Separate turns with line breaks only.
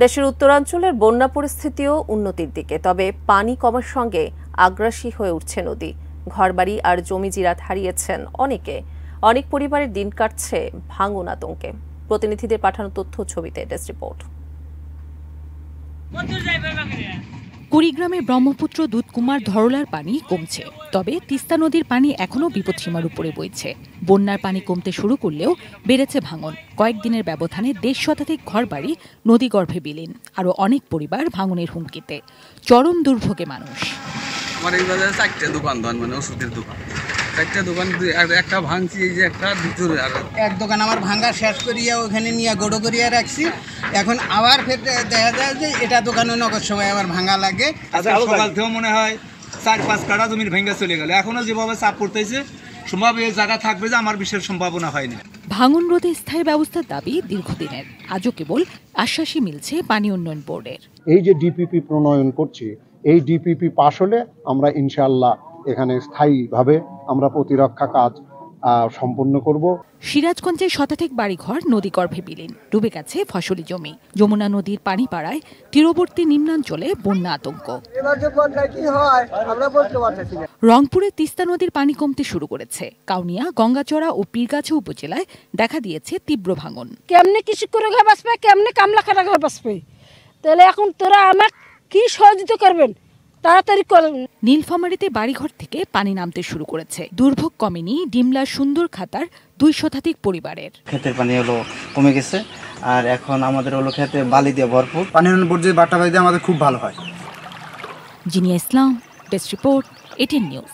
দেশের উত্তরাঞ্চলের বন্যা পরিস্থিতিও উন্নতির দিকে, তবে পানি কমার সঙ্গে আগ্রাসী হয়ে উঠছে নদী। ঘরবাড়ি আর জমি জিরাত হারিয়েছেন অনেকে। অনেক পরিবারের দিন কাটছে ভাঙন আতঙ্কে। প্রতিনিধিদের পাঠানো তথ্য ছবিতে ডেস্ক রিপোর্ট।
কুড়িগ্রামে ব্রহ্মপুত্র দুধকুমার ধরলার পানি কমছে, তবে তিস্তা নদীর পানি এখনও বিপদসীমার উপরে বইছে। বন্যার পানি কমতে শুরু করলেও বেড়েছে ভাঙন। কয়েকদিনের ব্যবধানে 1.5 শতাধিক ঘরবাড়ি নদীগর্ভে বিলীন। আরও অনেক পরিবার ভাঙনের হুমকিতে। চরম দুর্ভোগে মানুষ।
আমার এই বাজারে 4টা দোকান, মানে ওষুধের দোকান। 4টা দোকান, একটা ভাঙছি, এই যে একটা ভিতরে। আর
এক দোকান আমার ভাঙা শেষ করিয়া ওখানে নিয়ে গোড়ো করিয়া রাখছি। এখন আবার ফের দেখা যায় যে এটা দোকানে নগদ সময় আবার ভাঙা লাগে।
সকাল থেকেও মনে হয় 4-5 কাঠা জমির ভেঙে চলে গেল। এখনো যেভাবে চাপ পড়তেছে, সম্ভব এই জায়গা থাকবে যে আমার বিশেষ সম্ভাবনা হয়নি।
ভাঙন রোধে স্থায়ী ব্যবস্থার দাবি দীর্ঘদিনের। আজও কেবল আশ্বাসই মিলছে পানি উন্নয়ন বোর্ডের।
এই যে ডিপিপি প্রণয়ন করছি, এই ডিপিপি পাশ হলে আমরা ইনশাআল্লাহ এখানে স্থায়ীভাবে আমরা প্রতিরক্ষা কাজ সম্পন্ন করব।
সিরাজগঞ্জের শতাধিক বাড়িঘর নদীগর্ভে বিলীন, ডুবে গেছে ফসলি জমি। যমুনা নদীর পানি বাড়ায় তীরবর্তী নিম্নাঞ্চলে বন্যা আতঙ্ক। রংপুরে তিস্তা নদীর পানি কমতে শুরু করেছে। কাউনিয়া, গঙ্গাচড়া ও পীরগাছা উপজেলায় দেখা দিয়েছে তীব্র ভাঙন।
কেমনে কৃষি করে ঘর বাঁচবে, কেমনে কামলা খাটা ঘর বাঁচবে? তাহলে এখন তোরা আমাকে কি সহযোগিতা করবেন? তাড়াতাড়ি করেন।
নীলফামারীতে বাড়িঘর থেকে পানি নামতে শুরু করেছে। দুর্ভোগ কমেনি ডিমলার সুন্দর খাতার 2 শতাধিক পরিবারের।
ক্ষেতের পানি কমে গেছে, আর এখন আমাদের ক্ষেতে বালি দিয়ে ভরপুর।
পানি উন্নয়ন বোর্ড যে বার্তা পাই দিয়ে আমাদের খুব ভালো হয়।
জিনিয়া ইসলাম, ডেস্ক রিপোর্ট, 18 নিউজ।